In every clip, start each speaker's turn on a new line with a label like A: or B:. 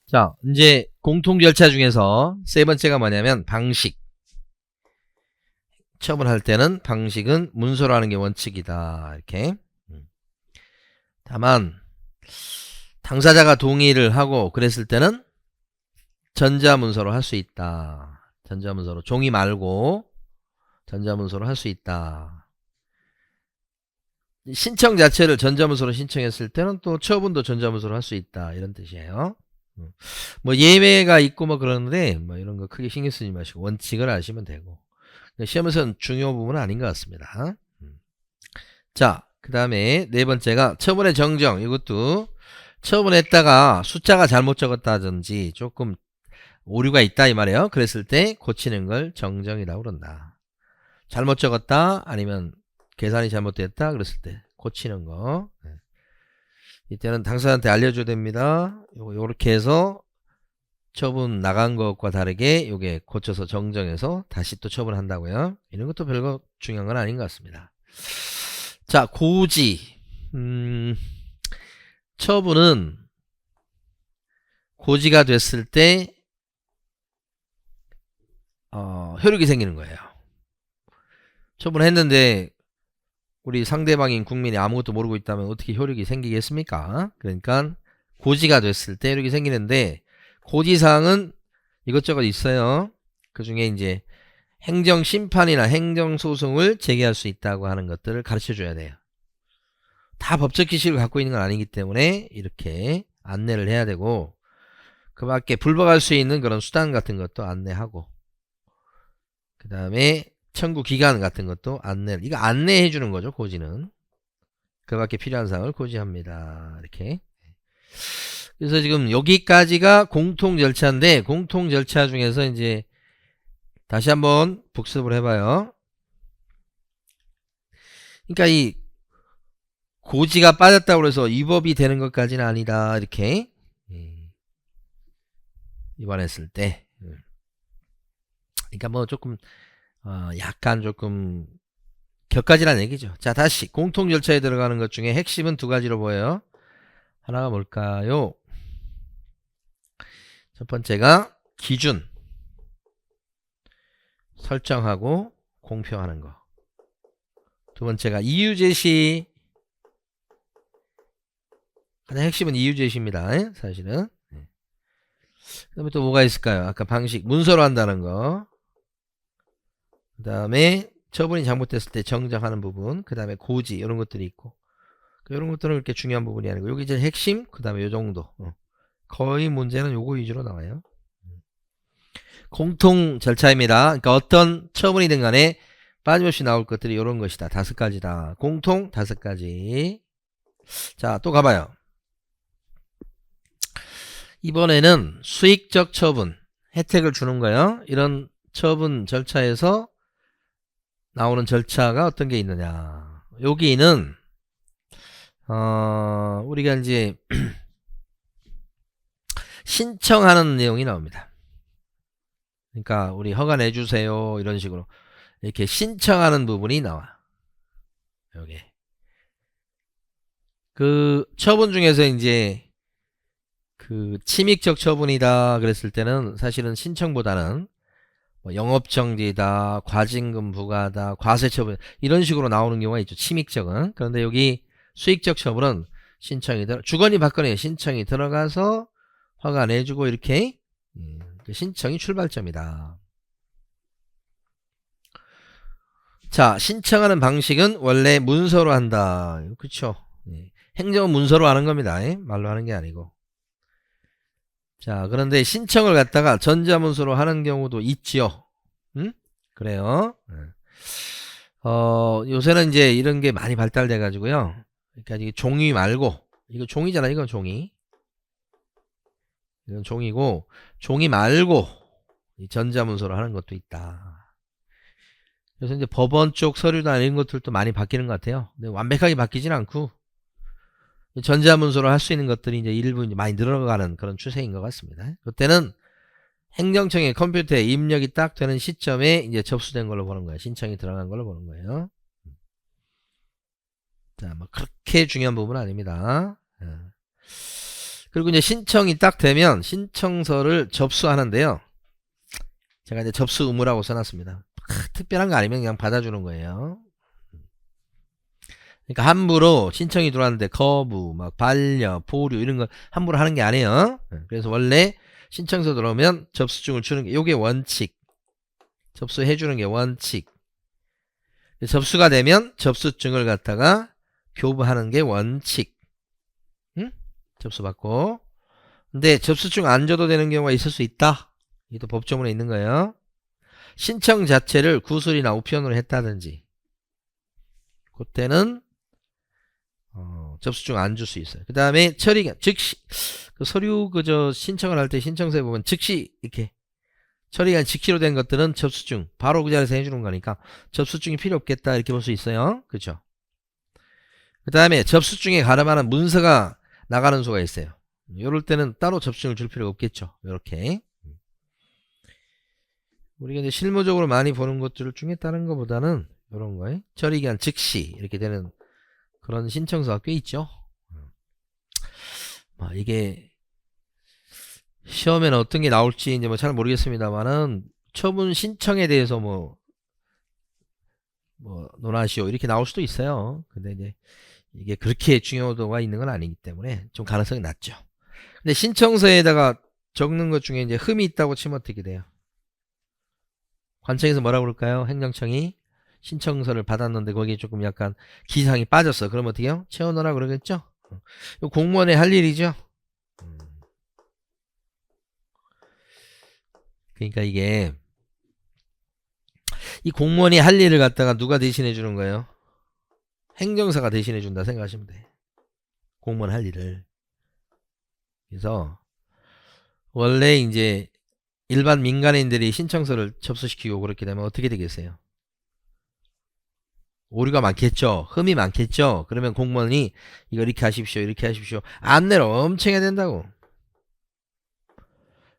A: 자, 이제 공통 절차 중에서 세 번째가 뭐냐면 방식. 처분할 때는 방식은 문서로 하는 게 원칙이다. 이렇게. 다만 당사자가 동의를 하고 그랬을 때는 전자문서로 할 수 있다. 전자문서로. 종이 말고 전자문서로 할 수 있다. 신청 자체를 전자문서로 신청했을 때는 또 처분도 전자문서로 할 수 있다. 이런 뜻이에요. 뭐 예외가 있고 뭐 그러는데 뭐 이런 거 크게 신경 쓰지 마시고 원칙을 아시면 되고 시험에서는 중요 부분은 아닌 것 같습니다. 자, 그 다음에 네 번째가 처분의 정정. 이것도 처분했다가 숫자가 잘못 적었다든지 조금 오류가 있다 이 말이에요. 그랬을 때 고치는 걸 정정이라고 그런다. 잘못 적었다 아니면 계산이 잘못됐다 그랬을 때 고치는 거. 이때는 당사자한테 알려줘야 됩니다. 요렇게 해서 처분 나간 것과 다르게 요게 고쳐서 정정해서 다시 또 처분한다고요. 이런 것도 별거 중요한 건 아닌 것 같습니다. 자, 고지. 처분은 고지가 됐을 때 효력이 생기는 거예요. 처분했는데 우리 상대방인 국민이 아무것도 모르고 있다면 어떻게 효력이 생기겠습니까? 그러니까 고지가 됐을 때 효력이 생기는데 고지사항은 이것저것 있어요. 그 중에 이제 행정심판이나 행정소송을 제기할 수 있다고 하는 것들을 가르쳐 줘야 돼요. 다 법적 기식을 갖고 있는 건 아니기 때문에 이렇게 안내를 해야 되고 그 밖에 불복할 수 있는 그런 수단 같은 것도 안내하고 그 다음에 청구 기간 같은 것도 안내를 이거 안내해 주는 거죠. 고지는 그 밖에 필요한 사항을 고지합니다. 이렇게. 그래서 지금 여기까지가 공통 절차인데 공통 절차 중에서 이제 다시 한번 복습을 해봐요. 그러니까 이 고지가 빠졌다고 해서 위법이 되는 것까지는 아니다. 이렇게 위반했을 때. 그러니까 뭐 조금 약간 조금 격가지란 얘기죠. 자, 다시 공통 절차에 들어가는 것 중에 핵심은 두 가지로 보여요. 하나가 뭘까요? 첫 번째가 기준 설정하고 공표하는 거. 두 번째가 이유 제시. 가장 핵심은 이유 제시입니다. 사실은. 그 다음에 또 뭐가 있을까요? 아까 방식 문서로 한다는 거. 그 다음에 처분이 잘못됐을 때 정정하는 부분. 그 다음에 고지 이런 것들이 있고 이런 것들은 그렇게 중요한 부분이 아니고 여기 이제 핵심 그 다음에 요 정도. 거의 문제는 요거 위주로 나와요. 공통 절차입니다. 그러니까 어떤 처분이든 간에 빠짐없이 나올 것들이 이런 것이다. 5가지다. 공통 5가지. 자, 또 가봐요. 이번에는 수익적 처분, 혜택을 주는 거예요. 이런 처분 절차에서 나오는 절차가 어떤 게 있느냐. 여기는 우리가 이제 신청하는 내용이 나옵니다. 그러니까 우리 허가 내주세요 이런 식으로 이렇게 신청하는 부분이 나와. 여기 그 처분 중에서 이제 그 침익적 처분이다 그랬을 때는 사실은 신청보다는 뭐 영업정지다, 과징금 부과다, 과세처분 이런 식으로 나오는 경우가 있죠. 침익적은. 그런데 여기 수익적 처분은 신청이 주거니 받거니 신청이 들어가서 허가 내주고 이렇게 신청이 출발점이다. 자, 신청하는 방식은 원래 문서로 한다. 그쵸? 행정은 문서로 하는 겁니다. 말로 하는 게 아니고. 자, 그런데 신청을 갖다가 전자문서로 하는 경우도 있지요. 그래요. 요새는 이제 이런 게 많이 발달돼 가지고요. 그러니까 이게 종이 말고 이거 종이잖아. 이건 종이. 이건 종이고 종이 말고 전자문서로 하는 것도 있다. 그래서 이제 법원 쪽 서류나 이런 것들도 많이 바뀌는 것 같아요. 근데 완벽하게 바뀌진 않고 전자문서로 할 수 있는 것들이 이제 일부 이제 많이 늘어가는 그런 추세인 것 같습니다. 그때는 행정청의 컴퓨터에 입력이 딱 되는 시점에 이제 접수된 걸로 보는 거예요. 신청이 들어간 걸로 보는 거예요. 자, 뭐 그렇게 중요한 부분은 아닙니다. 그리고 이제 신청이 딱 되면 신청서를 접수하는데요. 제가 이제 접수 의무라고 써놨습니다. 특별한 거 아니면 그냥 받아주는 거예요. 그러니까 함부로 신청이 들어왔는데 거부, 막 반려, 보류 이런 거 함부로 하는 게 아니에요. 그래서 원래 신청서 들어오면 접수증을 주는 게 요게 원칙. 접수해 주는 게 원칙. 접수가 되면 접수증을 갖다가 교부하는 게 원칙. 응? 접수 받고. 근데 접수증 안 줘도 되는 경우가 있을 수 있다. 이게 또 법조문에 있는 거예요. 신청 자체를 구술이나 우편으로 했다든지 그때는 접수증 안 줄 수 있어요. 그 다음에 처리가 즉시 그 서류 그저 신청을 할 때 신청서에 보면 즉시 이렇게 처리가 직시로 된 것들은 접수증 바로 그 자리에서 해주는 거니까 접수증이 필요 없겠다 이렇게 볼 수 있어요. 그렇죠? 그 다음에 접수증에 가름하는 문서가 나가는 수가 있어요. 이럴 때는 따로 접수증을 줄 필요가 없겠죠. 이렇게 우리가 이제 실무적으로 많이 보는 것들 중에 다른 것보다는 이런 거에 처리기한 즉시 이렇게 되는 그런 신청서가 꽤 있죠. 이게 시험에는 어떤 게 나올지 이제 뭐 잘 모르겠습니다만은 처분 신청에 대해서 뭐 논하시오 이렇게 나올 수도 있어요. 근데 이제 이게 그렇게 중요도가 있는 건 아니기 때문에 좀 가능성이 낮죠. 근데 신청서에다가 적는 것 중에 이제 흠이 있다고 치면 어떻게 돼요? 관청에서 뭐라고 그럴까요? 행정청이 신청서를 받았는데 거기에 조금 약간 기상이 빠졌어. 그럼 어떻게 해요? 채워넣으라 그러겠죠? 이거 공무원의 할 일이죠? 그러니까 이게 이 공무원이 할 일을 갖다가 누가 대신해 주는 거예요? 행정사가 대신해 준다 생각하시면 돼. 공무원 할 일을. 그래서 원래 이제 일반 민간인들이 신청서를 접수시키고 그렇게 되면 어떻게 되겠어요? 오류가 많겠죠. 흠이 많겠죠. 그러면 공무원이 이거 이렇게 하십시오. 이렇게 하십시오. 안내를 엄청 해야 된다고.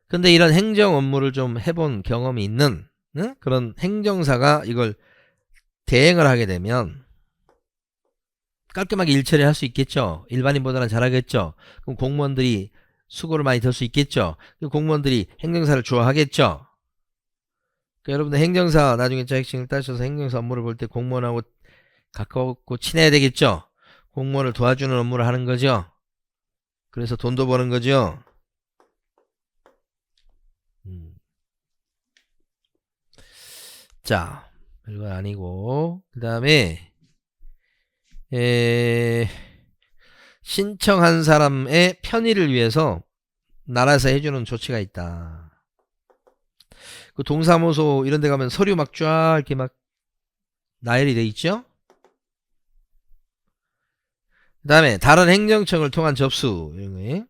A: 근데 이런 행정 업무를 좀 해본 경험이 있는 그런 행정사가 이걸 대행을 하게 되면 깔끔하게 일처리 할 수 있겠죠. 일반인보다는 잘하겠죠. 그럼 공무원들이 수고를 많이 덜 수 있겠죠. 공무원들이 행정사를 좋아하겠죠. 그러니까 여러분들 행정사 나중에 자격증을 따셔서 행정사 업무를 볼 때 공무원하고 가깝고 친해야 되겠죠. 공무원을 도와주는 업무를 하는 거죠. 그래서 돈도 버는 거죠. 자, 별건 아니고 그 다음에 신청한 사람의 편의를 위해서 나라에서 해주는 조치가 있다. 그 동사무소 이런 데 가면 서류 막 쫙 이렇게 막 나열이 돼 있죠. 그 다음에 다른 행정청을 통한 접수 이런 거에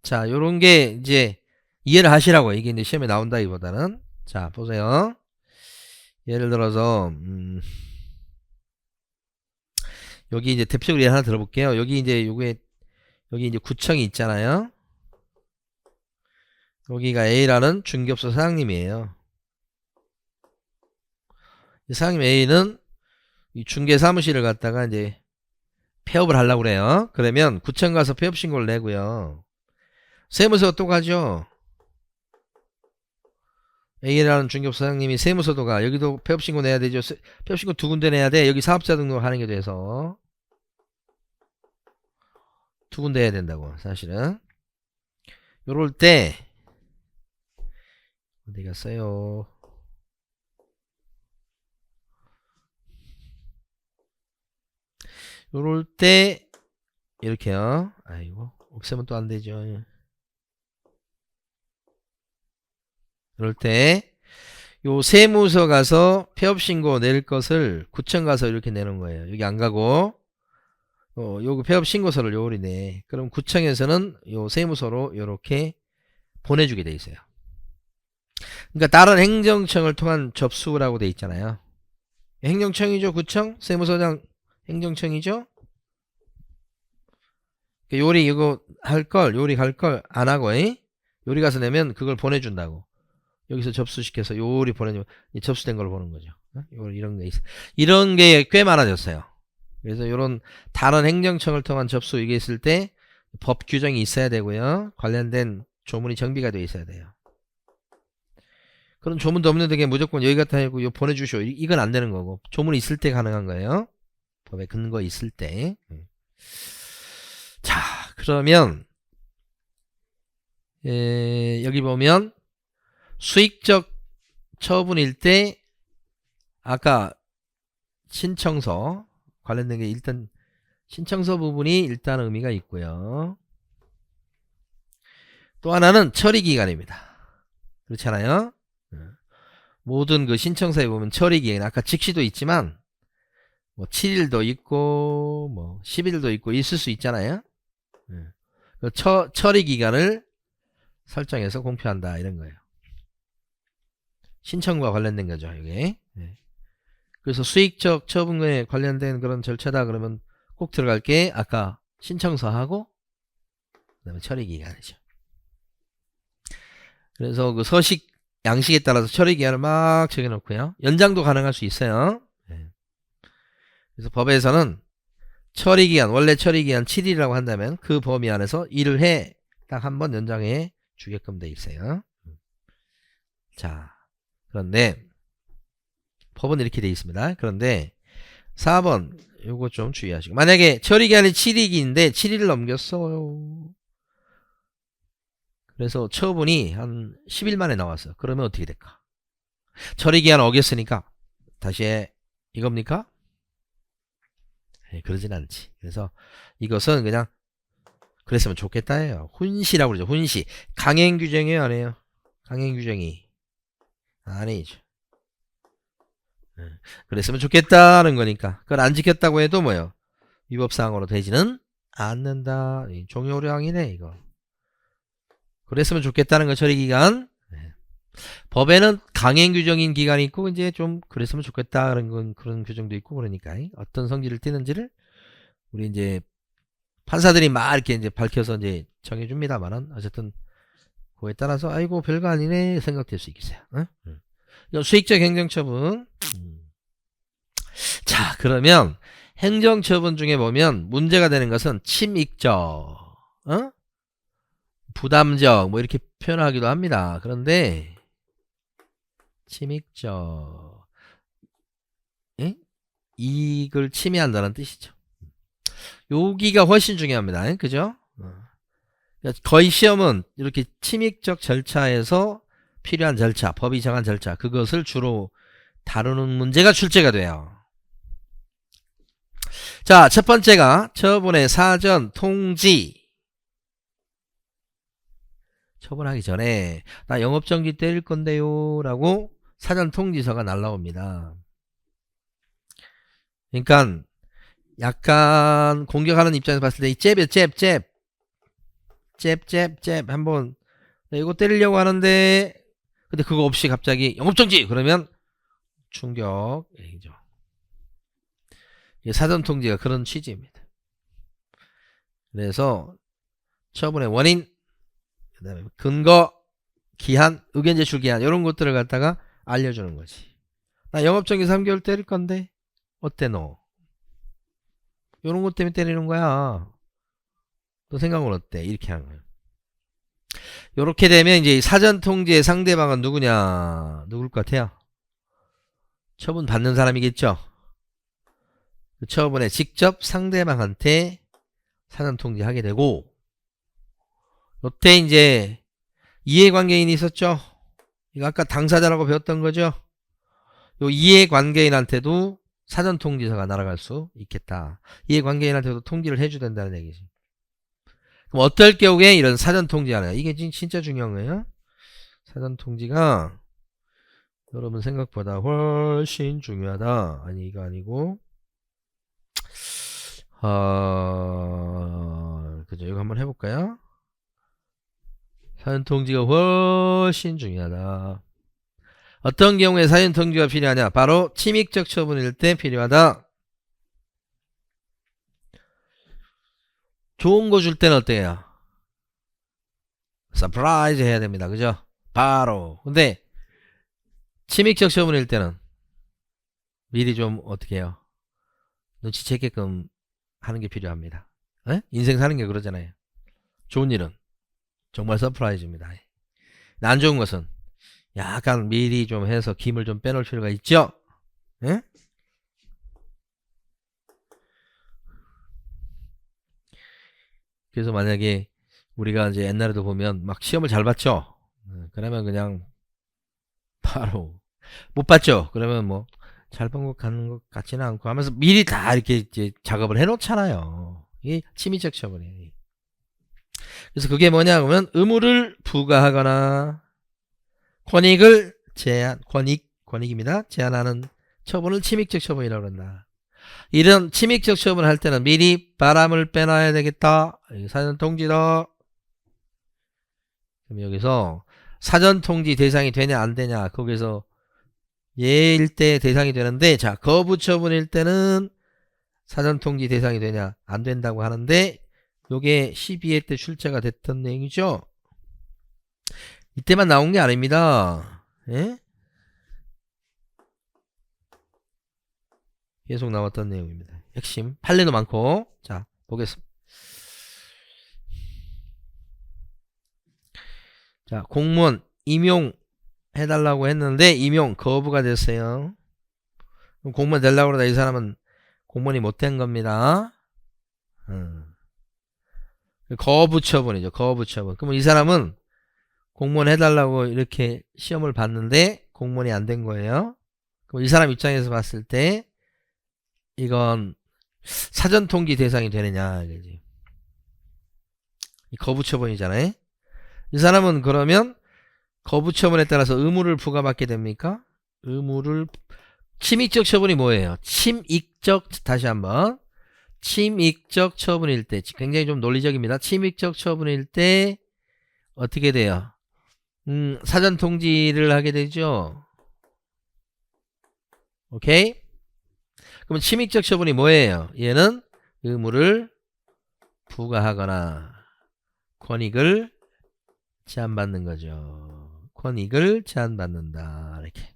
A: 자 요런 게 이제 이해를 하시라고. 이게 이제 시험에 나온다기보다는 자 보세요. 예를 들어서 여기 이제 대표적으로 예를 하나 들어볼게요. 여기 이제 요게 여기 이제 구청이 있잖아요. 여기가 A라는 중개업소 사장님이에요. 이 사장님 A는 이 중개 사무실을 갖다가 이제 폐업을 하려고 그래요. 그러면 구청 가서 폐업 신고를 내고요. 세무서 또 가죠. A라는 중개업소 사장님이 세무서도 가. 여기도 폐업 신고 내야 되죠. 폐업 신고 두 군데 내야 돼. 여기 사업자 등록하는 게 돼서 두 군데 해야 된다고 사실은. 요럴 때 어디 갔어요? 요럴 때 이렇게요. 아이고 없애면 또 안되죠. 이럴 때 요 세무서 가서 폐업신고 낼 것을 구청 가서 이렇게 내는 거예요. 여기 안 가고 요거 폐업신고서를 요리 내. 그럼 구청에서는 요 세무서로 요렇게 보내주게 돼 있어요. 그러니까 다른 행정청을 통한 접수라고 돼 있잖아요. 행정청이죠. 구청 세무서장 행정청이죠. 요리 이거 할걸 요리 갈걸 안하고 요리 가서 내면 그걸 보내준다고. 여기서 접수시켜서 요리 보내주면 접수된 걸 보는 거죠. 이런 게 있어. 이런 게 꽤 많아졌어요. 그래서 이런 다른 행정청을 통한 접수 이게 있을 때 법 규정이 있어야 되고요. 관련된 조문이 정비가 되어 있어야 돼요. 그런 조문도 없는데 그냥 무조건 여기 갖다 해고 이거 보내주시오. 이건 안 되는 거고. 조문이 있을 때 가능한 거예요. 법에 근거 있을 때. 자, 그러면 여기 보면 수익적 처분일 때 아까 신청서 관련된 게 일단 신청서 부분이 일단 의미가 있고요. 또 하나는 처리기간입니다. 그렇잖아요. 모든 그 신청서에 보면 처리기간 아까 직시도 있지만 뭐 7일도 있고 뭐 10일도 있고 있을 수 있잖아요. 그 처리기간을 설정해서 공표한다 이런 거예요. 신청과 관련된 거죠 이게. 그래서 수익적 처분에 관련된 그런 절차다 그러면 꼭 들어갈 게 아까 신청서하고 그다음에 처리기간이죠. 그래서 그 서식 양식에 따라서 처리기간을 막 정해놓고요. 연장도 가능할 수 있어요. 그래서 법에서는 처리기간 원래 처리기간 7일이라고 한다면 그 범위 안에서 일을 해 딱 한 번 연장해 주게끔 돼 있어요. 자, 그런데 법은 이렇게 돼 있습니다. 그런데 4번 요거 좀 주의하시고 만약에 처리기한이 7일인데 7일을 넘겼어요. 그래서 처분이 한 10일 만에 나왔어요. 그러면 어떻게 될까? 처리기한 어겼으니까 다시 해 이겁니까? 그러진 않지. 그래서 이것은 그냥 그랬으면 좋겠다 해요. 훈시라고 그러죠. 훈시. 강행규정이에요 안 해요? 강행규정이 아니죠. 그랬으면 좋겠다는 거니까. 그걸 안 지켰다고 해도 뭐예요? 위법사항으로 되지는 않는다. 종료량이네 이거. 그랬으면 좋겠다는 거 처리기간. 법에는 강행규정인 기간이 있고 이제 좀 그랬으면 좋겠다는 건 그런 규정도 있고 그러니까 어떤 성질을 띠는지를 우리 이제 판사들이 막 이렇게 이제 밝혀서 이제 정해줍니다만은 어쨌든 그거에 따라서 아이고 별거 아니네 생각될 수 있겠어요. 응? 수익적 행정처분. 자, 그러면 행정처분 중에 보면 문제가 되는 것은 침익적, 부담적 뭐 이렇게 표현하기도 합니다. 그런데 침익적 이익을 침해한다는 뜻이죠. 여기가 훨씬 중요합니다. 그죠? 거의 시험은 이렇게 침익적 절차에서 필요한 절차, 법이 정한 절차 그것을 주로 다루는 문제가 출제가 돼요. 자, 첫 번째가 처분의 사전 통지. 처분하기 전에 나 영업정지 때릴 건데요 라고 사전 통지서가 날라옵니다. 그러니까 약간 공격하는 입장에서 봤을 때 이 잽이요 잽 한번 이거 때리려고 하는데 근데 그거 없이 갑자기 영업정지 그러면 충격 얘기죠. 사전 통지가 그런 취지입니다. 그래서 처분의 원인, 그다음에 근거, 기한, 의견 제출 기한 이런 것들을 갖다가 알려주는 거지. 나 영업정지 3개월 때릴 건데 어때 너? 이런 것 때문에 때리는 거야. 너 생각은 어때? 이렇게 하는 거예요. 이렇게 되면 이제 사전 통지의 상대방은 누구냐? 누굴 것 같아요? 처분 받는 사람이겠죠. 그 처분에 직접 상대방한테 사전 통지하게 되고, 요때 이제 이해관계인이 있었죠. 이거 아까 당사자라고 배웠던 거죠. 요 이해관계인한테도 사전 통지서가 날아갈 수 있겠다. 이해관계인한테도 통지를 해줘야 된다는 얘기지. 그럼 어떨 경우에 이런 사전 통지하냐? 이게 진짜 중요한 거예요. 사전 통지가 여러분 생각보다 훨씬 중요하다. 아니 이거 아니고 그죠? 이거 한번 해볼까요? 사전 통지가 훨씬 중요하다. 어떤 경우에 사전 통지가 필요하냐? 바로 침익적 처분일 때 필요하다. 좋은 거 줄 때는 어때요? 서프라이즈 해야 됩니다. 그죠? 바로. 근데 침익적 처분일 때는 미리 좀 어떻게 해요? 눈치채게끔 하는 게 필요합니다. 에? 인생 사는 게 그러잖아요. 좋은 일은 정말 서프라이즈입니다. 안 좋은 것은 약간 미리 좀 해서 김을 좀 빼놓을 필요가 있죠. 에? 그래서 만약에 우리가 이제 옛날에도 보면 막 시험을 잘 봤죠. 그러면 그냥 바로 못 봤죠. 그러면 뭐 잘 본 것 같는 것 같지는 않고 하면서 미리 다 이렇게 이제 작업을 해놓잖아요. 이게 침입적 처분이에요. 그래서 그게 뭐냐 그러면 의무를 부과하거나 권익을 제한, 권익입니다. 제한하는 처분을 침입적 처분이라고 한다. 이런 침입적 처분을 할 때는 미리 바람을 빼놔야 되겠다. 사전 통지다. 그럼 여기서 사전 통지 대상이 되냐 안 되냐 거기서 예일 때 대상이 되는데 자 거부 처분일 때는 사전 통지 대상이 되냐 안 된다고 하는데 요게 12회 때 출제가 됐던 내용이죠. 이때만 나온 게 아닙니다. 예? 계속 나왔던 내용입니다. 핵심 판례도 많고 자 보겠습니다. 자 공무원 임용 해달라고 했는데 임용 거부가 됐어요. 그럼 공무원 되려고 그러다 이 사람은 공무원이 못된 겁니다. 거부 처분이죠. 거부 처분. 그러면 이 사람은 공무원 해달라고 이렇게 시험을 봤는데 공무원이 안 된 거예요. 그럼 이 사람 입장에서 봤을 때 이건 사전 통지 대상이 되느냐 이거지. 이 거부 처분이잖아요. 이 사람은 그러면 거부 처분에 따라서 의무를 부과받게 됩니까? 의무를 침입적 처분이 뭐예요? 침입적 다시 한번 침입적 처분일 때 굉장히 좀 논리적입니다. 침입적 처분일 때 어떻게 돼요? 사전 통지를 하게 되죠. 오케이? 그럼 침입적 처분이 뭐예요? 얘는 의무를 부과하거나 권익을 제한받는 거죠. 권익을 제한받는다. 이렇게.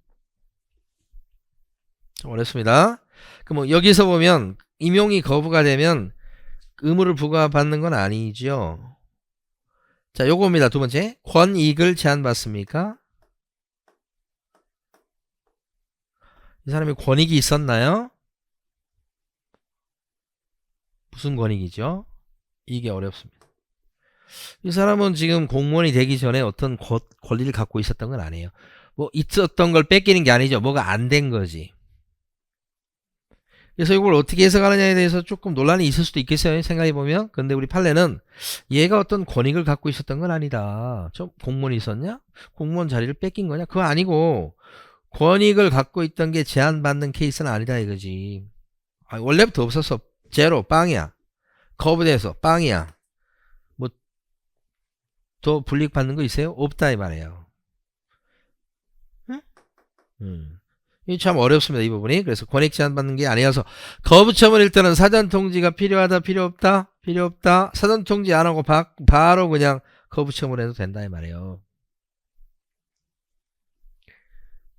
A: 좀 어렵습니다. 그럼 여기서 보면 임용이 거부가 되면 의무를 부과받는 건 아니죠. 자, 요겁니다. 두 번째. 권익을 제한받습니까? 이 사람이 권익이 있었나요? 무슨 권익이죠? 이게 어렵습니다. 이 사람은 지금 공무원이 되기 전에 어떤 권리를 갖고 있었던 건 아니에요. 뭐 있었던 걸 뺏기는 게 아니죠. 뭐가 안 된 거지. 그래서 이걸 어떻게 해석하느냐에 대해서 조금 논란이 있을 수도 있겠어요. 생각해보면. 근데 우리 판례는 얘가 어떤 권익을 갖고 있었던 건 아니다. 저 공무원이 있었냐? 공무원 자리를 뺏긴 거냐? 그거 아니고 권익을 갖고 있던 게 제한받는 케이스는 아니다 이거지. 원래부터 없었어. 제로 빵이야. 거부돼서 빵이야. 뭐 더 불이익 받는 거 있어요? 없다 이 말이에요. 응? 이 참 어렵습니다. 이 부분이. 그래서 권익 제한 받는 게 아니어서 거부 처분일 때는 사전 통지가 필요하다 필요 없다 필요 없다. 사전 통지 안 하고 바로 그냥 거부 처분해도 된다 이 말이에요.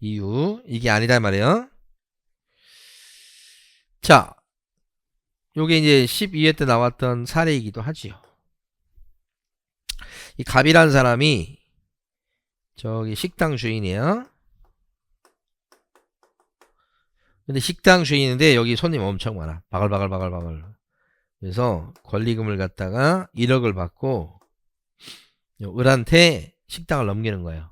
A: 이유 이게 아니다 이 말이에요. 자 요게 이제 12회 때 나왔던 사례이기도 하지요. 이 갑이라는 사람이 저기 식당 주인이에요. 근데 식당 주인인데 여기 손님 엄청 많아. 바글바글. 그래서 권리금을 갖다가 1억을 받고 을한테 식당을 넘기는 거예요.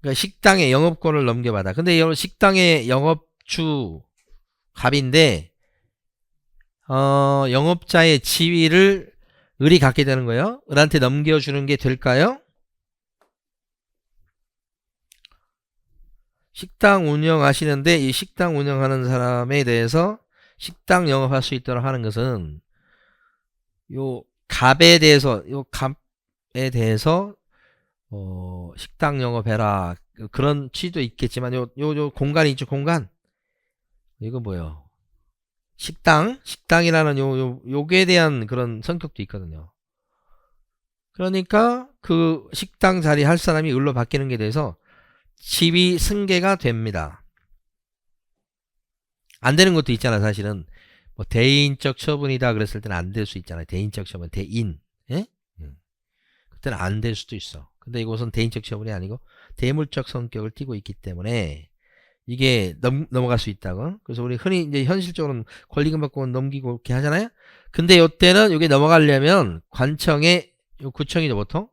A: 그러니까 식당의 영업권을 넘겨받아. 근데 이 식당의 영업주 갑인데 영업자의 지위를 을이 갖게 되는 거예요. 을한테 넘겨주는 게 될까요? 식당 운영하시는데 이 식당 운영하는 사람에 대해서 식당 영업할 수 있도록 하는 것은 요 갑에 대해서 식당 영업해라 그런 취도 있겠지만 요 공간이 있죠. 공간 이거 뭐예요? 식당이라는 요게 대한 그런 성격도 있거든요. 그러니까 그 식당 자리 할 사람이 을로 바뀌는 게 돼서 지위 승계가 됩니다. 안 되는 것도 있잖아 사실은. 뭐 대인적 처분이다 그랬을 때는 안 될 수 있잖아요. 대인적 처분, 대인. 예? 그때는 안 될 수도 있어. 근데 이것은 대인적 처분이 아니고 대물적 성격을 띠고 있기 때문에 이게 넘어갈 수 있다고. 그래서 우리 흔히 이제 현실적으로는 권리금 받고 넘기고 이렇게 하잖아요. 근데 이때는 이게 넘어가려면 관청에, 구청이죠 보통.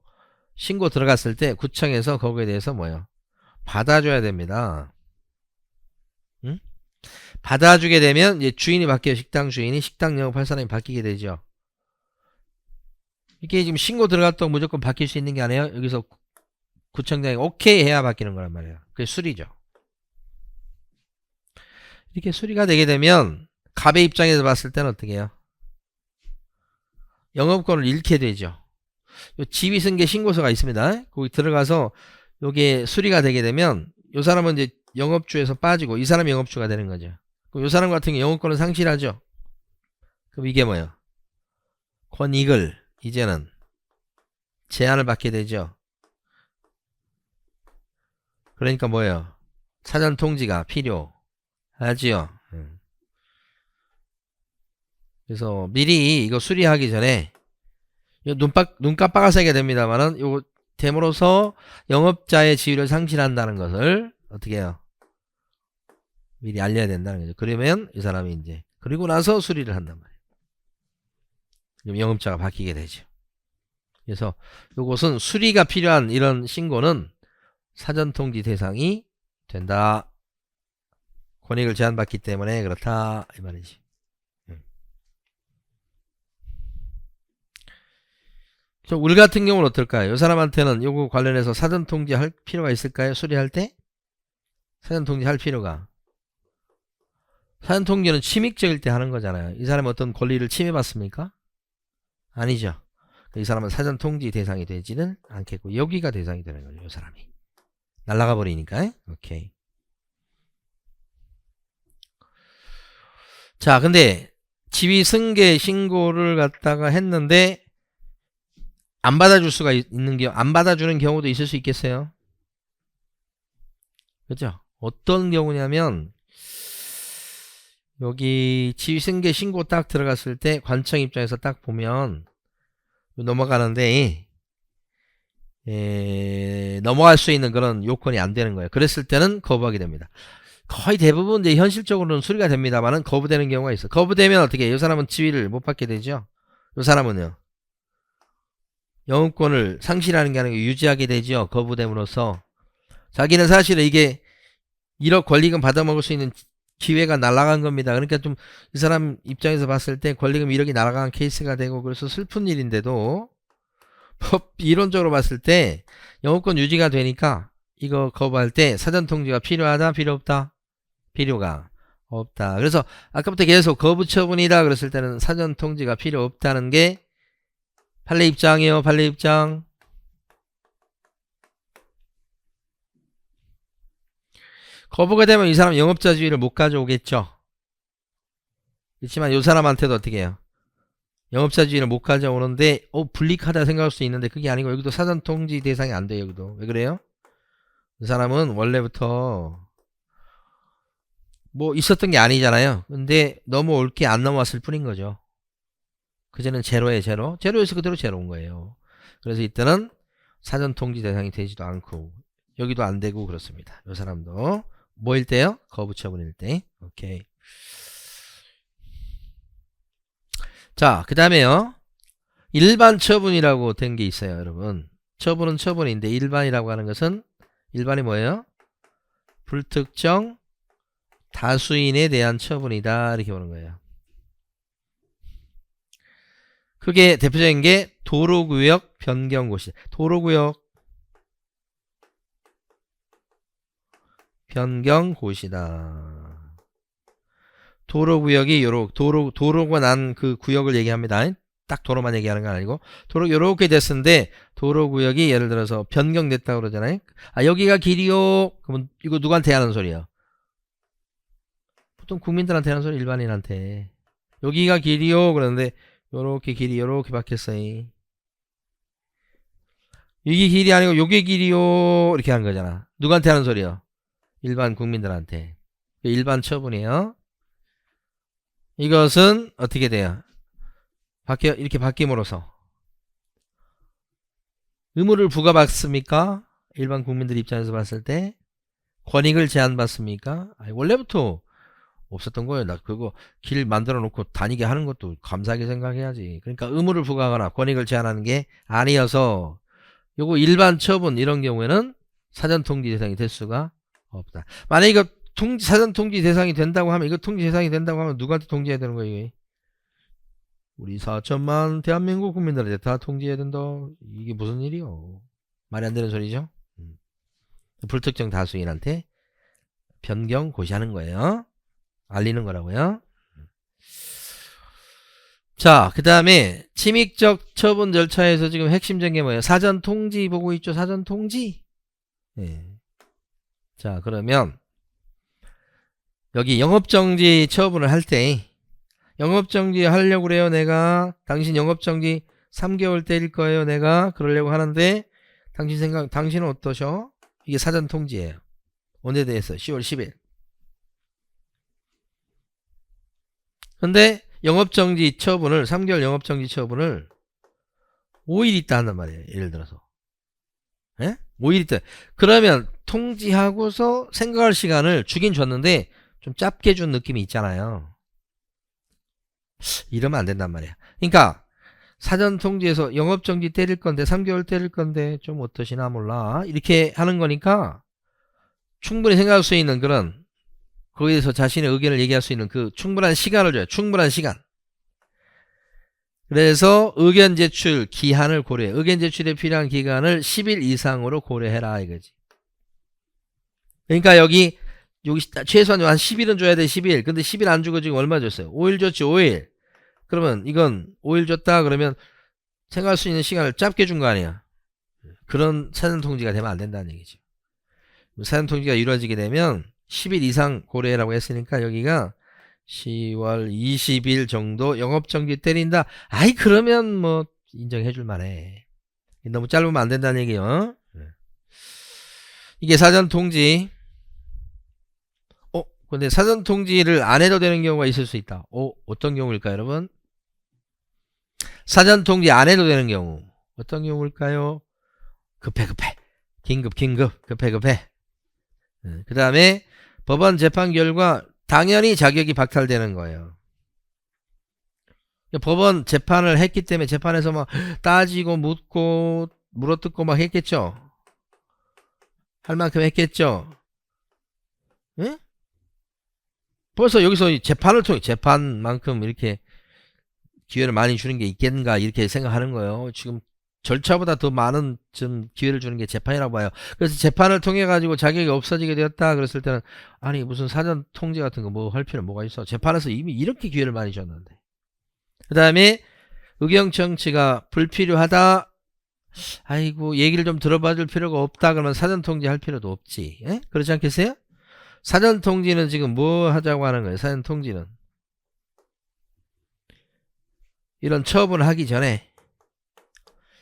A: 신고 들어갔을 때 구청에서 거기에 대해서 뭐예요? 받아줘야 됩니다. 응? 받아주게 되면 이제 주인이 바뀌어요. 식당 주인이. 식당 영업할 사람이 바뀌게 되죠. 이게 지금 신고 들어갔다고 무조건 바뀔 수 있는 게 아니에요. 여기서 구청장이 오케이 해야 바뀌는 거란 말이에요. 그게 수리죠. 이렇게 수리가 되게 되면 갑의 입장에서 봤을 때는 어떻게 해요? 영업권을 잃게 되죠. 지위승계 신고서가 있습니다. 거기 들어가서 요게 수리가 되게 되면 요 사람은 이제 영업주에서 빠지고 이 사람이 영업주가 되는 거죠. 그럼 요 사람 같은 경우 영업권을 상실하죠. 그럼 이게 뭐예요? 권익을 이제는 제한을 받게 되죠. 그러니까 뭐예요? 사전 통지가 필요하지요. 그래서 미리 이거 수리하기 전에 눈 깜빡아서 하게 됩니다만은 요거 됨으로써 영업자의 지위를 상실한다는 것을 어떻게 해요? 미리 알려야 된다는 거죠. 그러면 이 사람이 이제 그리고 나서 수리를 한단 말이에요. 그럼 영업자가 바뀌게 되죠. 그래서 요것은 수리가 필요한 이런 신고는 사전통지 대상이 된다. 권익을 제한받기 때문에 그렇다 이 말이지. 우리 같은 경우는 어떨까요? 이 사람한테는 요거 관련해서 사전통지 할 필요가 있을까요? 수리할 때? 사전통지 할 필요가. 사전통지는 침입적일 때 하는 거잖아요. 이 사람이 어떤 권리를 침해받습니까? 아니죠. 이 사람은 사전통지 대상이 되지는 않겠고 여기가 대상이 되는 거죠. 이 사람이. 날라가 버리니까. 오케이. 자, 근데 지위승계 신고를 갖다가 했는데 안 받아줄 수가 있는 게, 안 받아주는 경우도 있을 수 있겠어요? 그죠? 어떤 경우냐면, 여기 지위승계 신고 딱 들어갔을 때 관청 입장에서 딱 보면, 넘어가는데, 넘어갈 수 있는 그런 요건이 안 되는 거예요. 그랬을 때는 거부하게 됩니다. 거의 대부분 이제 현실적으로는 수리가 됩니다만은 거부되는 경우가 있어요. 거부되면 어떻게 해요? 이 사람은 지위를 못 받게 되죠? 이 사람은요? 영업권을 상실하는 게 아니고 유지하게 되죠. 거부됨으로써. 자기는 사실은 이게 1억 권리금 받아먹을 수 있는 기회가 날아간 겁니다. 그러니까 좀 이 사람 입장에서 봤을 때 권리금 1억이 날아간 케이스가 되고 그래서 슬픈 일인데도 법 이론적으로 봤을 때 영업권 유지가 되니까 이거 거부할 때 사전통지가 필요하다 필요 없다? 필요가 없다. 그래서 아까부터 계속 거부 처분이다 그랬을 때는 사전통지가 필요 없다는 게 판례 입장이요. 판례 입장. 거부가 되면 이 사람 영업자 지위를 못 가져오겠죠. 그렇지만 이 사람한테도 어떻게 해요? 영업자 지위를 못 가져오는데 불리하다 생각할 수 있는데 그게 아니고 여기도 사전통지 대상이 안 돼요. 여기도. 왜 그래요? 이 사람은 원래부터 뭐 있었던 게 아니잖아요. 근데 넘어올 게 안 넘어왔을 뿐인 거죠. 그제는 제로에 제로. 제로에서 그대로 제로인 거예요. 그래서 이때는 사전통지 대상이 되지도 않고 여기도 안 되고 그렇습니다. 이 사람도 뭐일 때요? 거부처분일 때. 오케이. 자, 그 다음에요. 일반 처분이라고 된 게 있어요, 여러분. 처분은 처분인데 일반이라고 하는 것은 일반이 뭐예요? 불특정 다수인에 대한 처분이다 이렇게 보는 거예요. 그게 대표적인 게 도로구역 변경고시다. 도로구역 변경고시다. 도로구역이 도로가 난 그 구역을 얘기합니다. 딱 도로만 얘기하는 건 아니고 도로 요렇게 됐는데 도로구역이 예를 들어서 변경됐다 그러잖아요. 아 여기가 길이요. 그러면 이거 누구한테 하는 소리야? 보통 국민들한테 하는 소리 일반인한테. 여기가 길이요. 그러는데 요렇게 길이 요렇게 바뀌었어요. 이게 길이 아니고 요게 길이요. 이렇게 하는 거잖아. 누구한테 하는 소리요? 일반 국민들한테. 일반 처분이에요. 이것은 어떻게 돼요? 이렇게 바뀜으로써 의무를 부과받습니까? 일반 국민들 입장에서 봤을 때 권익을 제한받습니까? 아니, 원래부터 없었던 거예요. 나 그거 길 만들어 놓고 다니게 하는 것도 감사하게 생각해야지. 그러니까 의무를 부과하거나 권익을 제한하는 게 아니어서 요거 일반 처분 이런 경우에는 사전 통지 대상이 될 수가 없다. 만약에 이거 사전 통지 대상이 된다고 하면, 이거 통지 대상이 된다고 하면 누구한테 통지해야 되는 거예요? 이게? 우리 4천만 대한민국 국민들한테 다 통지해야 된다. 이게 무슨 일이요? 말이 안 되는 소리죠? 불특정 다수인한테 변경 고시하는 거예요. 알리는 거라고요. 자, 그 다음에 침익적 처분 절차에서 지금 핵심적인 게 뭐예요? 사전 통지 보고 있죠? 사전 통지. 예. 자, 그러면 여기 영업정지 처분을 할 때, 영업정지 하려고 그래요. 내가 당신 영업정지 3개월 때릴 거예요. 내가 그러려고 하는데 당신은 어떠셔? 이게 사전 통지예요. 언제 대해서? 10월 10일. 근데 영업정지 처분을 3개월 영업정지 처분을 5일 있다 한단 말이에요. 예를 들어서. 예? 5일 있다. 그러면 통지하고서 생각할 시간을 주긴 줬는데 좀 짧게 준 느낌이 있잖아요. 이러면 안 된단 말이야. 그러니까 사전 통지에서 영업정지 때릴 건데 3개월 때릴 건데 좀 어떠시나 몰라. 이렇게 하는 거니까 충분히 생각할 수 있는 그런, 거기에 대해서 자신의 의견을 얘기할 수 있는 그 충분한 시간을 줘요. 충분한 시간. 그래서 의견 제출 기한을 고려해. 의견 제출에 필요한 기간을 10일 이상으로 고려해라 이거지. 그러니까 여기 최소한 한 10일은 줘야 돼. 10일. 근데 10일 안 주고 지금 얼마 줬어요? 5일 줬지. 5일. 그러면 이건 5일 줬다 그러면 생각할 수 있는 시간을 짧게 준 거 아니야. 그런 사전 통지가 되면 안 된다는 얘기죠. 사전 통지가 이루어지게 되면 10일 이상 고려해라고 했으니까 여기가 10월 20일 정도 영업정지 때린다. 아이 그러면 뭐 인정해 줄 만해. 너무 짧으면 안 된다는 얘기요. 이게 사전 통지. 근데 사전 통지를 안 해도 되는 경우가 있을 수 있다. 어떤 경우일까요, 여러분? 사전 통지 안 해도 되는 경우. 어떤 경우일까요? 급해. 긴급. 급해. 그 다음에 법원 재판 결과 당연히 자격이 박탈되는 거예요. 법원 재판을 했기 때문에 재판에서 막 따지고 묻고 물어뜯고 막 했겠죠. 할 만큼 했겠죠. 예? 벌써 여기서 재판을 통해 재판만큼 이렇게 기회를 많이 주는 게 있겠는가 이렇게 생각하는 거예요. 지금 절차보다 더 많은 좀 기회를 주는 게 재판이라고 봐요. 그래서 재판을 통해 가지고 자격이 없어지게 되었다 그랬을 때는 아니 무슨 사전 통지 같은 거 뭐 할 필요 뭐가 있어. 재판에서 이미 이렇게 기회를 많이 줬는데. 그 다음에 의견 청취가 불필요하다. 아이고 얘기를 좀 들어봐 줄 필요가 없다. 그러면 사전 통지 할 필요도 없지. 예? 그렇지 않겠어요? 사전 통지는 지금 뭐 하자고 하는 거예요? 사전 통지는 이런 처분을 하기 전에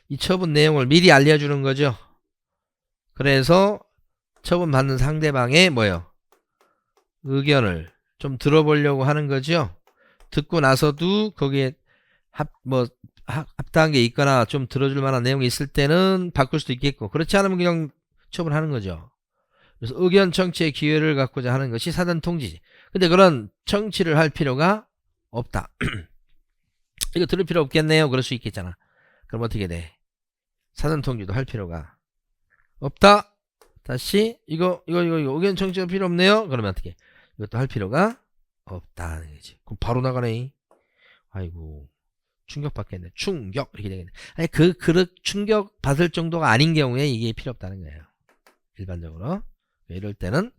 A: 이 처분 내용을 미리 알려주는 거죠. 그래서 처분 받는 상대방의 의견을 좀 들어보려고 하는 거죠. 듣고 나서도 거기에 합당한 게 있거나 좀 들어줄 만한 내용이 있을 때는 바꿀 수도 있겠고, 그렇지 않으면 그냥 처분하는 거죠. 그래서 의견 청취의 기회를 갖고자 하는 것이 사전 통지지. 근데 그런 청취를 할 필요가 없다. 이거 들을 필요 없겠네요. 그럴 수 있겠잖아. 그럼 어떻게 돼? 사전 통지도 할 필요가 없다. 다시 이거 의견 청취가 필요 없네요. 그러면 어떻게? 이것도 할 필요가 없다는 거지. 그럼 바로 나가네. 아이고 충격 받겠네. 충격 이렇게 되겠네. 아니 그릇 충격 받을 정도가 아닌 경우에 이게 필요 없다는 거예요. 일반적으로 이럴 때는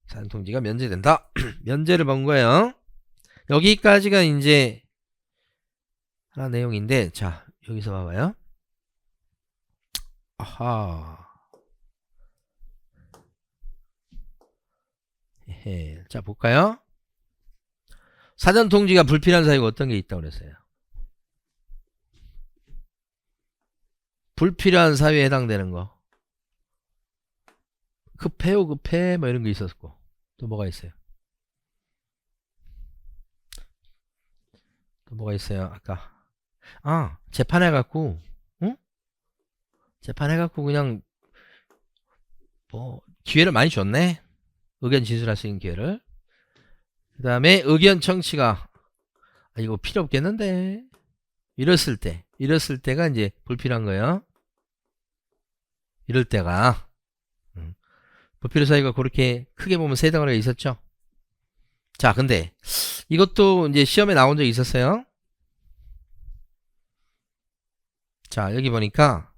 A: 사전 통지가 면제된다. 면제를 본 거예요. 여기까지가 이제 하나 내용인데, 자 여기서 봐봐요. 아하. 자 볼까요? 사전 통지가 불필요한 사유가 어떤 게 있다고 그랬어요? 불필요한 사유에 해당되는 거. 급해요 급해 뭐 이런 거 있었고, 또 뭐가 있어요? 또 뭐가 있어요? 아까 재판해갖고, 응? 재판해갖고 그냥 뭐 기회를 많이 줬네. 의견 진술할 수 있는 기회를. 그 다음에 의견 청취가 이거 필요 없겠는데 이랬을 때가 이제 불필요한 거예요. 이럴 때가 불필요 사유가 그렇게 크게 보면 세 덩어리가 있었죠. 자, 근데 이것도 이제 시험에 나온 적이 있었어요. 자, 여기 보니까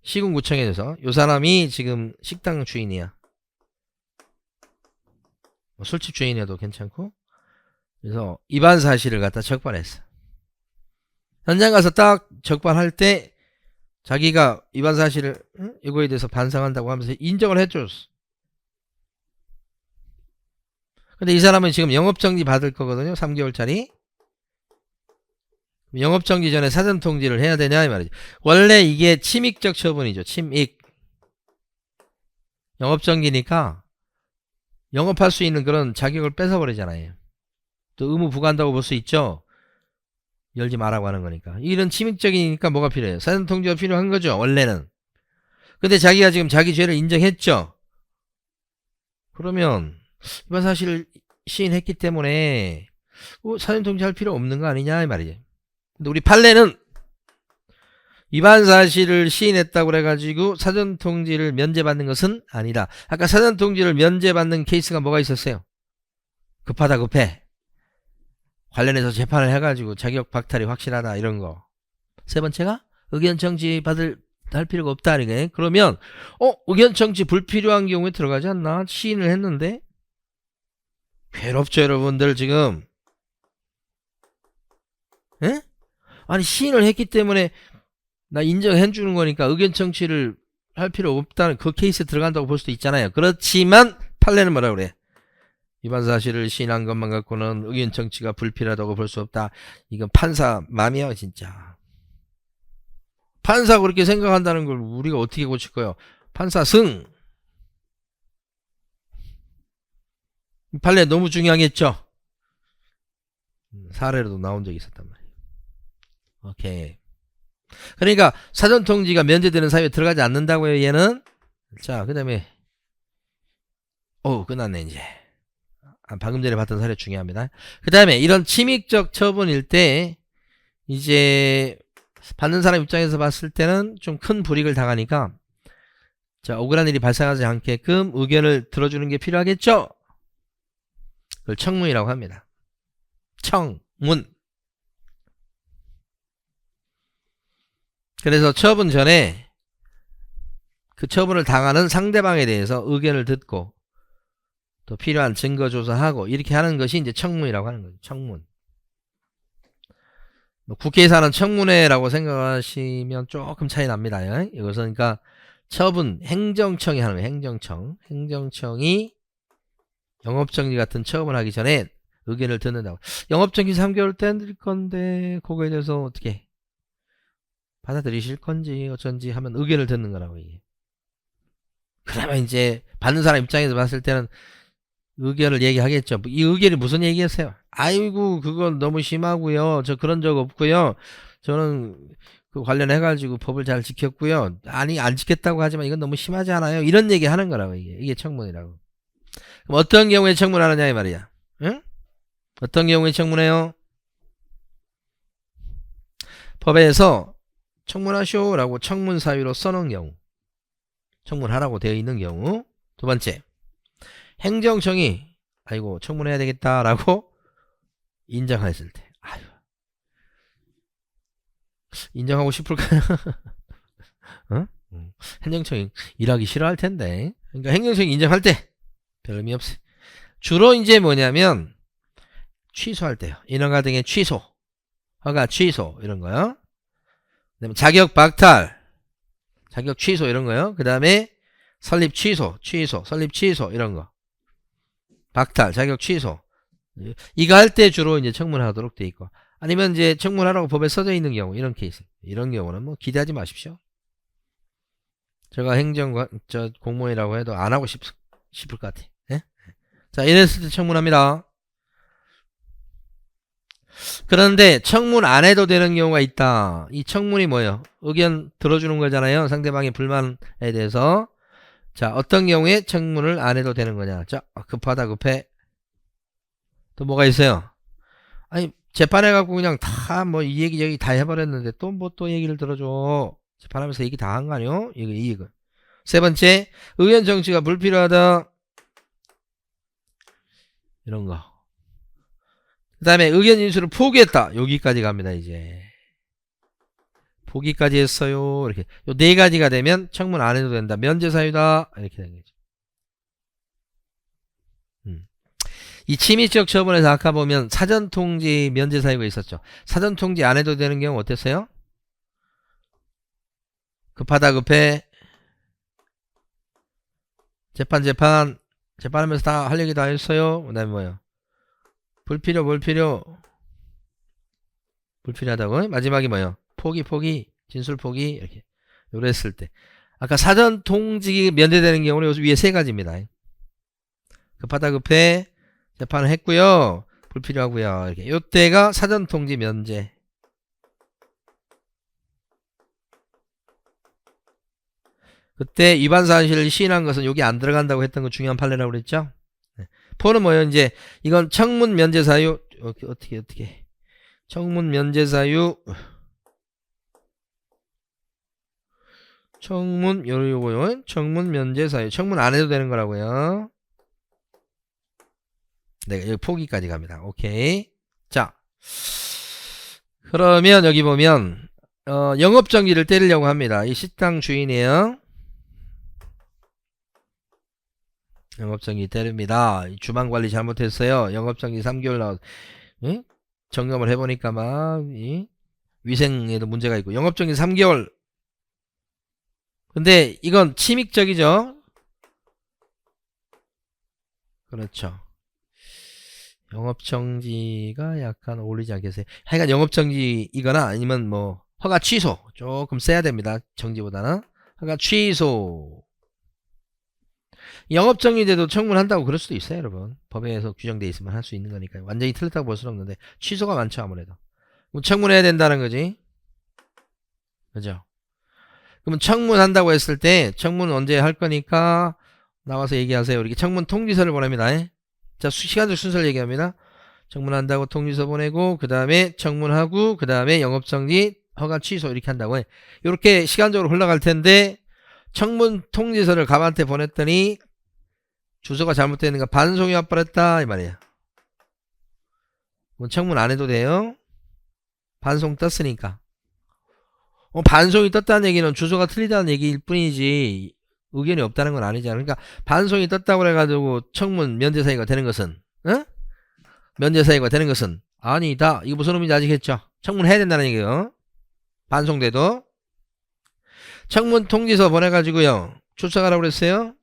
A: 시군구청에 대해서 요 사람이 지금 식당 주인이야. 뭐 술집 주인이어도 괜찮고. 그래서 위반 사실을 갖다 적발했어. 현장 가서 딱 적발할 때 자기가 위반 사실을 이거에 대해서 반성한다고 하면서 인정을 해줬어. 근데 이 사람은 지금 영업정지 받을 거거든요. 3개월짜리. 영업정지 전에 사전통지를 해야 되냐 이 말이죠. 원래 이게 침익적 처분이죠. 침익. 영업정지니까 영업할 수 있는 그런 자격을 뺏어버리잖아요. 또 의무 부과한다고 볼 수 있죠. 열지 말라고 하는 거니까. 이런 침익적이니까 뭐가 필요해요? 사전통지가 필요한 거죠. 원래는. 근데 자기가 지금 자기 죄를 인정했죠. 그러면 위반 사실을 시인했기 때문에 사전통지 할 필요 없는 거 아니냐 이 말이죠. 근데 우리 판례는 위반 사실을 시인했다고 그래가지고 사전통지를 면제받는 것은 아니다. 아까 사전통지를 면제받는 케이스가 뭐가 있었어요? 급하다 급해. 관련해서 재판을 해가지고 자격 박탈이 확실하다 이런 거. 세 번째가 의견 청지 할 필요가 없다. 그러면 의견 청지 불필요한 경우에 들어가지 않나? 시인을 했는데 괴롭죠 여러분들 지금. 에? 아니 시인을 했기 때문에 나 인정해 주는 거니까 의견 청취를 할 필요 없다는 그 케이스에 들어간다고 볼 수도 있잖아요. 그렇지만 판례는 뭐라 그래? 위반 사실을 시인한 것만 갖고는 의견 청취가 불필요하다고 볼 수 없다. 이건 판사 맘이야 진짜. 판사 그렇게 생각한다는 걸 우리가 어떻게 고칠 거예요? 판사 승. 판례 너무 중요하겠죠? 사례로도 나온 적이 있었단 말이에요. 오케이. 그러니까 사전통지가 면제되는 사유에 들어가지 않는다고요 얘는. 자, 그 다음에 끝났네 이제. 방금 전에 봤던 사례 중요합니다. 그 다음에 이런 침익적 처분일 때 이제 받는 사람 입장에서 봤을 때는 좀 큰 불이익을 당하니까 자, 억울한 일이 발생하지 않게끔 의견을 들어주는 게 필요하겠죠. 그걸 청문이라고 합니다. 청문. 그래서 처분 전에 그 처분을 당하는 상대방에 대해서 의견을 듣고 또 필요한 증거 조사하고 이렇게 하는 것이 이제 청문이라고 하는 거죠. 청문. 국회에서 하는 청문회라고 생각하시면 조금 차이 납니다. 이것은 그러니까 처분 행정청이 하는 거예요. 행정청이 영업정지 같은 처분을 하기 전에 의견을 듣는다고. 영업정지 3개월 때 드릴 건데 그거에 대해서 어떻게 받아들이실 건지 어쩐지 하면 의견을 듣는 거라고 이게. 그러면 이제 받는 사람 입장에서 봤을 때는 의견을 얘기하겠죠. 이 의견이 무슨 얘기였어요? 아이고 그건 너무 심하고요. 저 그런 적 없고요. 저는 그 관련해가지고 법을 잘 지켰고요. 아니 안 지켰다고 하지만 이건 너무 심하지 않아요? 이런 얘기 하는 거라고 이게 청문이라고. 그럼 어떤 경우에 청문하느냐 이 말이야. 응? 어떤 경우에 청문해요? 법에서 청문하쇼라고 청문 사유로 써놓은 경우, 청문하라고 되어 있는 경우. 두 번째, 행정청이 아이고 청문해야 되겠다라고 인정했을 때, 아유 인정하고 싶을까요? 어? 행정청이 일하기 싫어할 텐데. 그러니까 행정청이 인정할 때 별 의미 없어요. 주로 이제 뭐냐면 취소할 때요. 인허가 등의 취소, 허가 취소 이런 거요. 그다음에 자격 박탈, 자격 취소 이런 거요. 그 다음에 설립 취소, 설립 취소 이런 거. 박탈, 자격 취소. 이거 할 때 주로 이제 청문하도록 돼 있고, 아니면 이제 청문하라고 법에 써져 있는 경우, 이런 케이스. 이런 경우는 뭐 기대하지 마십시오. 제가 공무원이라고 해도 안 하고 싶을 것 같아. 예? 자, 이랬을 때 청문합니다. 그런데 청문 안 해도 되는 경우가 있다. 이 청문이 뭐예요? 의견 들어주는 거잖아요. 상대방의 불만에 대해서. 자, 어떤 경우에 청문을 안 해도 되는 거냐? 자, 급하다, 급해. 또 뭐가 있어요? 아니, 재판해갖고 그냥 다 뭐 이 얘기 저기 다 해버렸는데 또 뭐 또 얘기를 들어줘. 재판하면서 얘기 다 한 거 아니요? 이거. 세 번째, 의견 정치가 불필요하다. 이런 거. 그 다음에 의견 인수를 포기했다. 여기까지 갑니다, 이제. 포기까지 했어요. 이렇게. 요 네 가지가 되면 청문 안 해도 된다. 면제 사유다. 이렇게 되는 거죠. 이 침입적 처분에서 아까 보면 사전 통지 면제 사유가 있었죠. 사전 통지 안 해도 되는 경우 어땠어요? 급하다, 급해. 재판하면서 다 할 얘기 다 했어요. 그 다음에 뭐예요? 불필요하다고. 마지막이 뭐예요? 포기, 진술 포기. 이렇게. 요래 했을 때. 아까 사전 통지 면제되는 경우는 요 위에 세 가지입니다. 급하다, 급해. 재판을 했고요. 불필요하고요. 이렇게. 요때가 사전 통지 면제. 그때 위반 사실을 시인한 것은 여기 안 들어간다고 했던 거 중요한 판례라고 그랬죠? 네. 포는 뭐예요? 이제 이건 청문 면제 사유. 어떻게. 청문 면제 사유. 요거요. 청문 면제 사유. 청문 안 해도 되는 거라고요. 네, 여기 포기까지 갑니다. 오케이. 자. 그러면 여기 보면 영업정지를 때리려고 합니다. 이 식당 주인이에요. 영업정지 때립니다. 주방관리 잘못했어요. 영업정지 3개월 나왔. 응? 점검을 해보니까 막 위생에도 문제가 있고 영업정지 3개월. 근데 이건 침입적이죠. 그렇죠. 영업정지가 약간 어울리지 않겠어요? 하여간 영업정지이거나 아니면 뭐 허가 취소 조금 세야 됩니다. 정지보다는 허가 취소. 영업정지돼도 청문한다고 그럴 수도 있어요, 여러분. 법에서 규정돼 있으면 할 수 있는 거니까요. 완전히 틀렸다고 볼 수는 없는데 취소가 많죠, 아무래도. 그럼 청문해야 된다는 거지. 그죠? 그러면 청문한다고 했을 때 청문은 언제 할 거니까 나와서 얘기하세요. 이렇게 청문 통지서를 보냅니다. 자, 시간적 순서를 얘기합니다. 청문한다고 통지서 보내고 그 다음에 청문하고 그 다음에 영업정지 허가 취소 이렇게 한다고 해. 이렇게 시간적으로 흘러갈 텐데 청문 통지서를 갑한테 보냈더니 주소가 잘못되는가 반송이 와버렸다 이 말이에요. 그럼 청문 안 해도 돼요. 반송 떴으니까. 반송이 떴다는 얘기는 주소가 틀리다는 얘기일 뿐이지 의견이 없다는 건 아니잖아. 그러니까 반송이 떴다고 해가지고 청문 면제 사유가 되는 것은 면제 사유가 되는 것은 아니다. 이거 무슨 의미인지 아시겠죠? 청문해야 된다는 얘기예요. 반송돼도 청문 통지서 보내가지고요 출석하라고 그랬어요.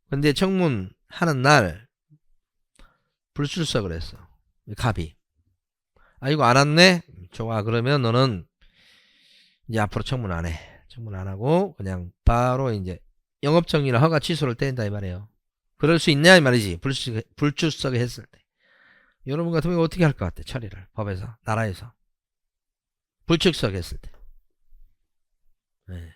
A: 근데 청문하는 날 불출석을 했어. 갑이. 이거 안 왔네? 좋아. 그러면 너는 이제 앞으로 청문 안 해. 청문 안 하고 그냥 바로 이제 영업정지나 허가 취소를 뗀다 이 말이에요. 그럴 수 있냐 이 말이지. 불출석을 했을 때. 여러분 같으면 어떻게 할 것 같아? 처리를 법에서 나라에서 불출석했을 때. 네.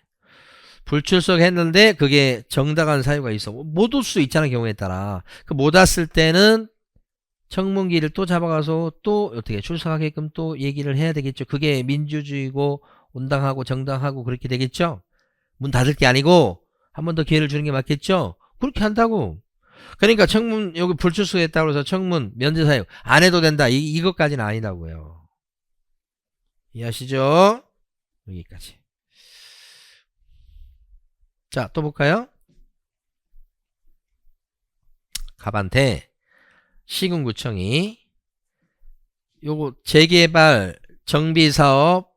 A: 불출석했는데 그게 정당한 사유가 있어. 못 올 수 있잖아 경우에 따라. 그 못 왔을 때는 청문기를 또 잡아가서 또 어떻게 출석하게끔 또 얘기를 해야 되겠죠. 그게 민주주의고 온당하고 정당하고 그렇게 되겠죠. 문 닫을 게 아니고 한 번 더 기회를 주는 게 맞겠죠. 그렇게 한다고. 그러니까 청문 여기 불출석했다고 해서 청문 면제 사유 안 해도 된다. 이것까지는 아니라고요. 이해하시죠? 여기까지. 자, 또 볼까요? 갑한테 시군구청이 요거 재개발 정비사업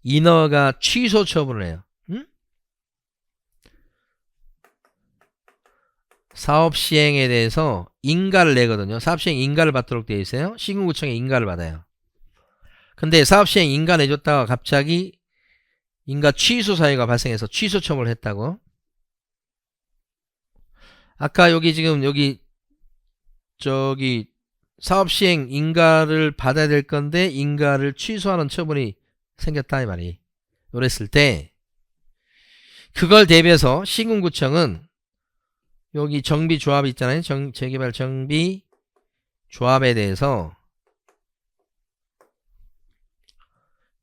A: 인허가 취소 처분을 해요. 사업 시행에 대해서 인가를 내거든요. 사업 시행 인가를 받도록 되어 있어요. 시군구청에 인가를 받아요. 근데 사업 시행 인가 내줬다가 갑자기 인가 취소 사유가 발생해서 취소 처분을 했다고. 아까 여기 지금 여기 저기 사업 시행 인가를 받아야 될 건데 인가를 취소하는 처분이 생겼다 이 말이. 그랬을 때 그걸 대비해서 시군구청은 여기 정비조합 있잖아요. 재개발 정비조합에 대해서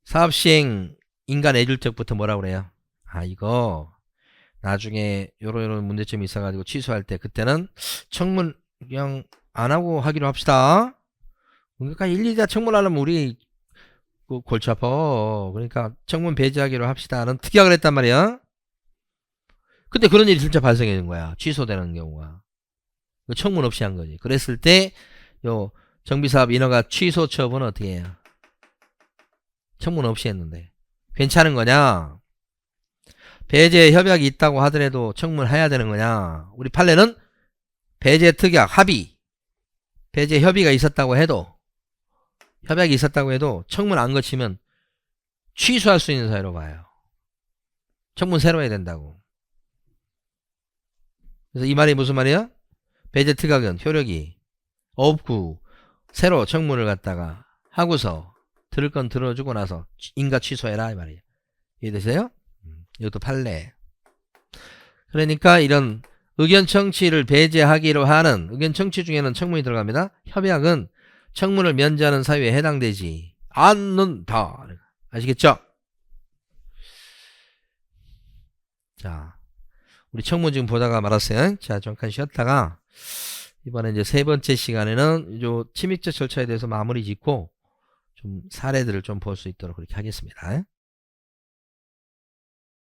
A: 사업시행 인가 내줄 때부터 뭐라고 그래요? 아 이거 나중에 요런 문제점이 있어가지고 취소할 때 그때는 청문 그냥 안 하고 하기로 합시다. 그러니까 1, 2다 청문하려면 우리 골치 아파. 그러니까 청문 배제하기로 합시다는 특약을 했단 말이야. 근데 그런 일이 진짜 발생하는 거야. 취소되는 경우가. 청문 없이 한 거지. 그랬을 때 요 정비사업 인허가 취소 처분은 어떻게 해요? 청문 없이 했는데 괜찮은 거냐? 배제 협약이 있다고 하더라도 청문해야 되는 거냐? 우리 판례는 배제 특약 합의 배제 협의가 있었다고 해도 협약이 있었다고 해도 청문 안 거치면 취소할 수 있는 사유로 봐요. 청문 새로 해야 된다고. 그래서 이 말이 무슨 말이야? 배제 특약은 효력이 없고 새로 청문을 갖다가 하고서 들을 건 들어주고 나서 인가 취소해라 이 말이에요. 이해되세요? 이것도 판례. 그러니까 이런 의견 청취를 배제하기로 하는 의견 청취 중에는 청문이 들어갑니다. 협약은 청문을 면제하는 사유에 해당되지 않는다. 아시겠죠? 자, 우리 청문 지금 보다가 말았어요. 자, 잠깐 쉬었다가 이번에 이제 세 번째 시간에는 요 침입제 절차에 대해서 마무리 짓고 좀 사례들을 좀 볼 수 있도록 그렇게 하겠습니다.